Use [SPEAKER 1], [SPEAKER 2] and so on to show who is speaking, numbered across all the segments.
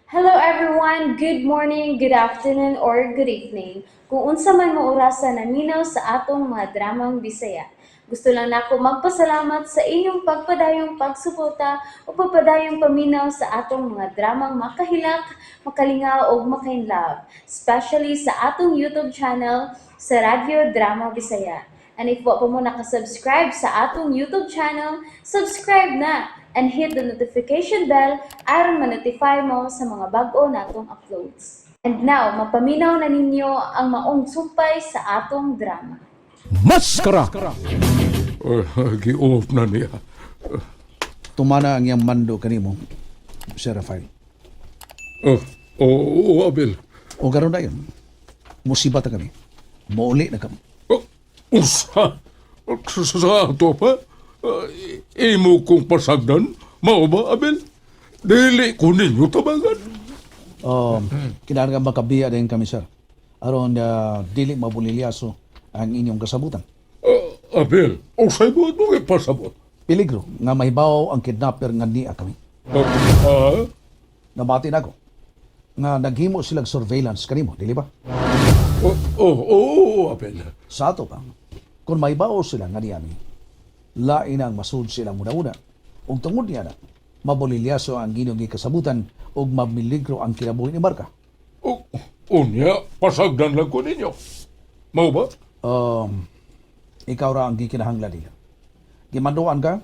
[SPEAKER 1] Hello everyone, good morning, good afternoon, or good evening. Kung unsa man mo orasan naminaw sa atong mga dramang Bisaya. Gusto lang nako magpasalamat sa inyong pagpadayong pagsuporta o pagpadayong paminaw sa atong mga dramang makahilak, makalingaw o makainlove, especially sa atong YouTube channel sa Radyo Drama Bisaya. And if wa pa mo nakasubscribe sa atong YouTube channel, subscribe na and hit the notification bell aron ma-notify mo sa mga bag-o natong uploads. And now, mapaminaw na ninyo ang maong sumpay sa atong drama.
[SPEAKER 2] Maskara!
[SPEAKER 3] Gi-off na niya.
[SPEAKER 2] Tumana ang iyang mando kanimo, Sir Rafael.
[SPEAKER 3] Oo, Abel.
[SPEAKER 2] O karon na yun, musibat na kami. Mauli na kami.
[SPEAKER 3] Usa? Sa ato pa? Imo kong pasagdan? Mao ba, Abel? Dili ko ninyo tabangan.
[SPEAKER 2] Kinahanglan nga makabiya din kami, sir. Aron dili mabulilyaso ang inyong kasabutan.
[SPEAKER 3] Abel, usay mo itong ipasabot.
[SPEAKER 2] Peligro nga mahibaw ang kidnapper nga niya kami. Nabati na ako nga naghimo silang surveillance kanimo, dili ba?
[SPEAKER 3] Oo, Abel.
[SPEAKER 2] Sa ato pa, kung mahibaw sila nga niya lain ang masud silang muna-una. Ug tungod niya na, mabulilyaso ang inyong kasabutan ug mamiligro ang kinabuhi ni Marka.
[SPEAKER 3] Unya, pasagdan lang ko ninyo. Mao ba?
[SPEAKER 2] Ikaw ra ang gikinahanglan nila. Gimanduan ka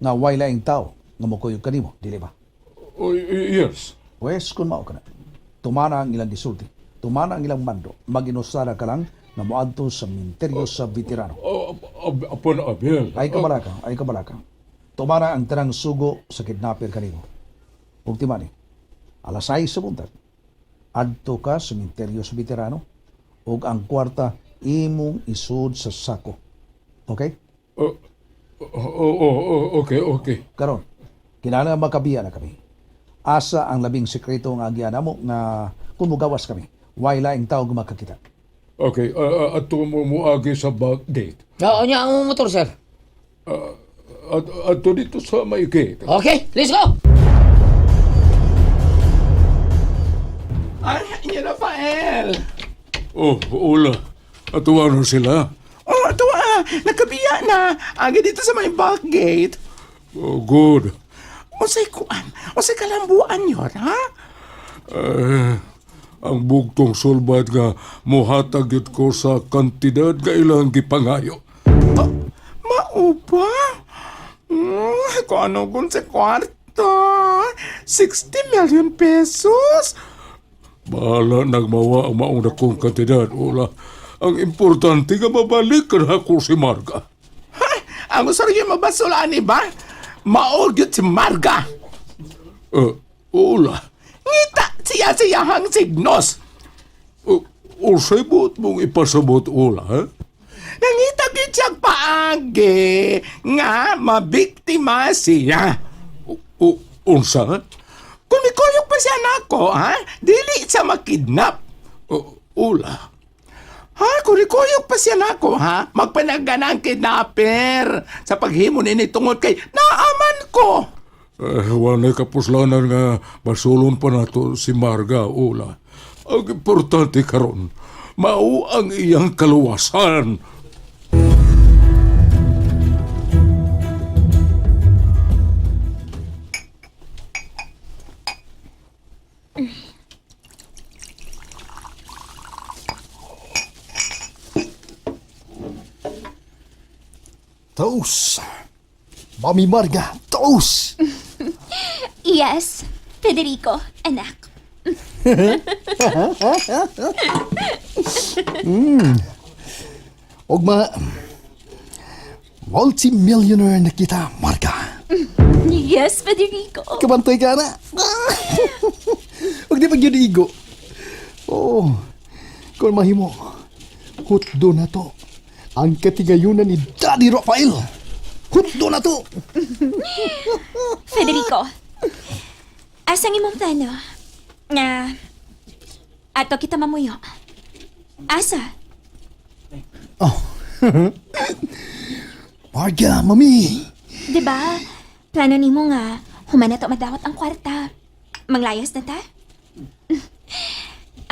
[SPEAKER 2] nga way laing tao nga mukuyog kanimo, dili ba?
[SPEAKER 3] Yes.
[SPEAKER 2] Wes kun mao kana. Tumana ang ilang gisulti. Tumana ang ilang mando. Maginusara ka lang nga moadto sa minteryo sa veterano.
[SPEAKER 3] Apon, Abel.
[SPEAKER 2] Ay kabalaka. Tumana ang tanang sugo sa kidnapper kanimo. Ug timani. Alas 6 sa buntag. Adto ka sa minteryo sa veterano ug ang kwarta imong isud sa sako. Okay?
[SPEAKER 3] Okay.
[SPEAKER 2] Karon, kinahanglan makabiya na kami. Asa ang labing sekreto nga agyan mo nga kung mugawas kami, way laing tao gumakakita.
[SPEAKER 3] Okay, ato mo muagi sa back gate.
[SPEAKER 4] Oo niya ang motor, sir.
[SPEAKER 3] Ato dito sa may gate.
[SPEAKER 4] Okay, let's go!
[SPEAKER 5] Ay, Rafael!
[SPEAKER 3] Ula. Ato ano sila?
[SPEAKER 5] Oh, ito nakabiya na. Agi dito sa may back gate.
[SPEAKER 3] Good.
[SPEAKER 5] Unsay kuan? Unsay kalambuan yun, ha?
[SPEAKER 3] Ang bugtong sulbad nga muhatag yun ko sa kantidad nga ilang gipangayo.
[SPEAKER 5] Maupa? Kung ano kung sa kwarto? 60 million pesos?
[SPEAKER 3] Bahala nagmawa ang maong dakong kantidad, Ula. Ang importante nga mabalik ka na ako si Marga.
[SPEAKER 5] Ha? Ang gusto rin yung mabasulaan ni ba? Maogyot si Marga.
[SPEAKER 3] Ula.
[SPEAKER 5] Ngita siya-siyahang signos.
[SPEAKER 3] Usay mo't mong ipasabot, Ula, ha?
[SPEAKER 5] Nangita kitsak paagi nga mabiktima siya.
[SPEAKER 3] Unsa?
[SPEAKER 5] Kumikuyog pa siya nako, ha? Dili sa makidnap.
[SPEAKER 3] Ula.
[SPEAKER 5] Ha? Kumikuyog pa siya nako, ha? Magpanaga ng kidnapper sa paghimo ni tungod kay naaman ko.
[SPEAKER 3] Walay kapuslanan nga masulon pa nato si Marga, Ula. Ang importante karon, mao ang iyang kaluwasan.
[SPEAKER 6] Taos. Mami Marga, taos.
[SPEAKER 7] Yes, Federico, anak.
[SPEAKER 6] Ogma, multi-millionaire na kita, Marga.
[SPEAKER 7] Yes, Federico.
[SPEAKER 6] Kabantay ka na. Huwag di pagyudigo. Oo, kung mahimo, hutdo na to. Ang katigayunan ni Daddy Rafael. Hutdo na to.
[SPEAKER 7] Federico, asang imong plano? Nga, ato kita mamuyo. Asa?
[SPEAKER 6] Marga, mami.
[SPEAKER 7] Diba, plano nimo nga, human na to madawat ang kwarta. Manglayas na ta?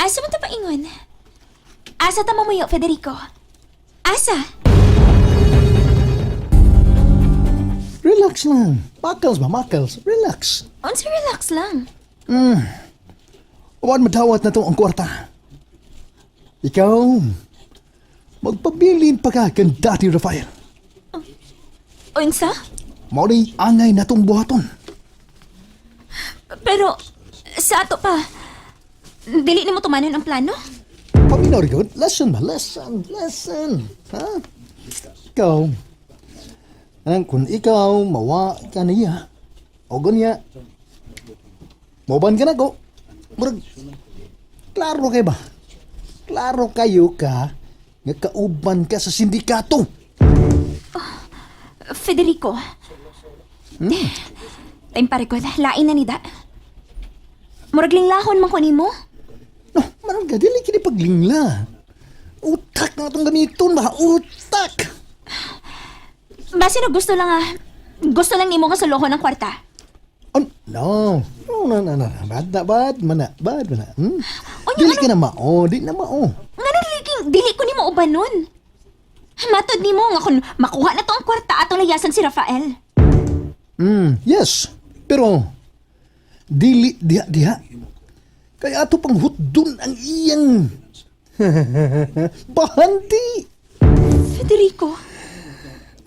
[SPEAKER 7] Asa mo ta paingon? Asa ta mamuyo, Federico? Asa?
[SPEAKER 6] Relax lang. Makals ba, makals? Relax.
[SPEAKER 7] Unsa relax lang.
[SPEAKER 6] Huwag madawat na to ang kwarta. Ikaw, magpabilin pa ka kan dati Rafael.
[SPEAKER 7] Unsa?
[SPEAKER 6] Maunay angay na tong buhaton.
[SPEAKER 7] Pero, sa ato pa, dili ni mo tumanon ang plano?
[SPEAKER 6] Paminaw rin, lesson ba? Lesson. Ha? Ikaw, kung ikaw mawa ka niya, o ganya, mauban ka na ko. Murag, klaro kayo ba? Klaro kayo ka nga kauban ka sa sindikato.
[SPEAKER 7] Federico. Time pare ko, lain na ni da. Murag linglahon man ko nimo.
[SPEAKER 6] No, marang ka, dili kini paglingla. Utak na itong gamiton ba? Utak!
[SPEAKER 7] Basi na gusto lang nimo nga suluhon ng kwarta.
[SPEAKER 6] No. Bad mana. Dili ka na mao, di na mao.
[SPEAKER 7] Nga dili ko nimo ubanon. Matod nimo nga kung makuha na to ang kwarta atong layasan si Rafael.
[SPEAKER 6] Yes. Pero, dili diha. Kaya ato pang hutdon ang iyang bahanti.
[SPEAKER 7] Federico.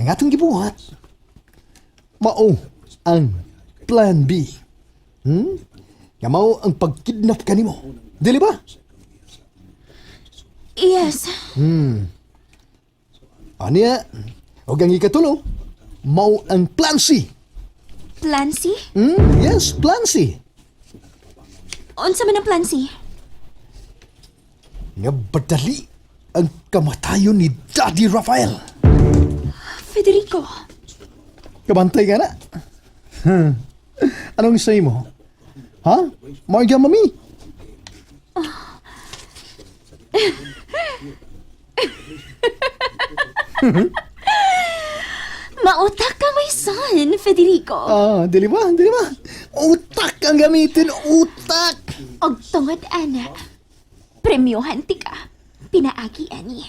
[SPEAKER 6] Ang atong gibuhat, mao ang plan B. Nga mao ang pagkidnap kanimo. Dili ba?
[SPEAKER 7] Yes.
[SPEAKER 6] Aniya, o ang ikatulo, mao ang plan C.
[SPEAKER 7] Plan C?
[SPEAKER 6] Yes, plan C.
[SPEAKER 7] Unsa man ang plan C?
[SPEAKER 6] Nga badali ang kamatayon ni Daddy Rafael.
[SPEAKER 7] Federico.
[SPEAKER 6] Kabantay ka na. Anong say mo? Ha? Marga, mami?
[SPEAKER 7] Mautak ka, my son, Federico.
[SPEAKER 6] Dili ba? Utak ang gamitin, utak!
[SPEAKER 7] Og tungod, ana. Premyohan ti ka. Pinaagi, ani.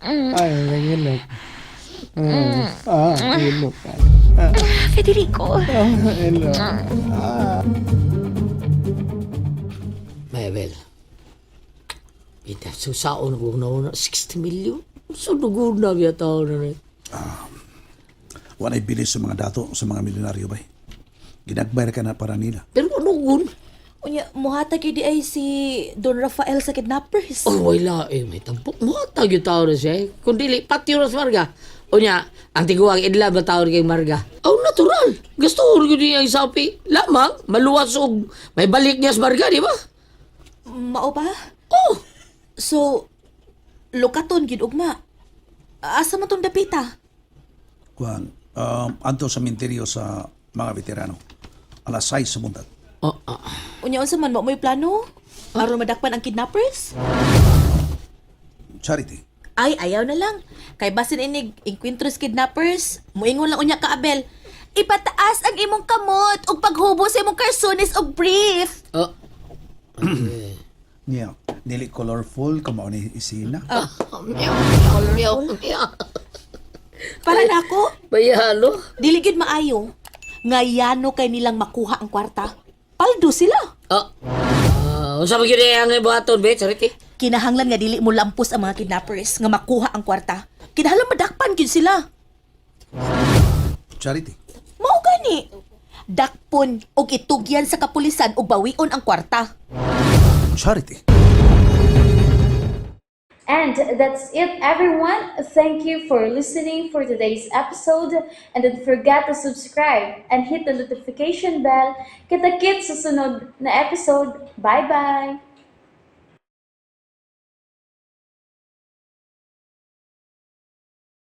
[SPEAKER 6] Ay, nangilok. Nangilok ka.
[SPEAKER 7] Federico.
[SPEAKER 6] Nangilok.
[SPEAKER 4] Mabel. Pinta, susaon ko na 60 million. Sunugod na biya tao na rin.
[SPEAKER 2] Wanay bilis sa mga dato, sa mga milyonaryo ba? Ginagbayar ka na para nila.
[SPEAKER 4] Pero ano gun?
[SPEAKER 8] Unya, muhatag yun di ay si Don Rafael sa kidnappers.
[SPEAKER 4] Oh, wala eh. May tampok mo. Tag yung tao na siya eh. Kung dili, pati yung Marga. O niya, ang tiguang idla ba tao kay Marga? Oh, natural. Gusto ko rin niya yung sapi. Lamang, maluwas og may balik niya sa Marga, di ba?
[SPEAKER 8] Mao ba?
[SPEAKER 4] Oh,
[SPEAKER 8] So, lukaton gid ugma. Asa man tong dapita?
[SPEAKER 2] Kuan, anto sa minteryo sa mga veterano. Alas 6 sa buntag.
[SPEAKER 8] Unya unsa man mo mo'y plano? Aron madakpan ang kidnappers?
[SPEAKER 2] Charity.
[SPEAKER 8] Ay, ayaw na lang. Kay basin inig inkwentros kidnappers, muingon lang unya ka Abel. Ipataas ang imong kamot ug paghubo sa imong karsones og brief.
[SPEAKER 2] Niya, dili colorful, kamao ni isina.
[SPEAKER 8] Para nako,
[SPEAKER 4] bayalo.
[SPEAKER 8] dili gid maayo. Ngayano kay nilang makuha ang kwarta. Paldo sila.
[SPEAKER 4] Unsa ba yun ang ibuhaton, be? Charity?
[SPEAKER 8] Kinahanglan nga dili mo lampos ang mga kidnappers nga makuha ang kwarta. Kinahanglan madakpan gyud sila.
[SPEAKER 2] Charity.
[SPEAKER 8] Mao gani. Dakpon og itugyan sa kapulisan ug bawion ang kwarta.
[SPEAKER 2] Charity.
[SPEAKER 1] And that's it, everyone. Thank you for listening for today's episode. And don't forget to subscribe and hit the notification bell. Kita-kits sa sunod na episode. Bye-bye!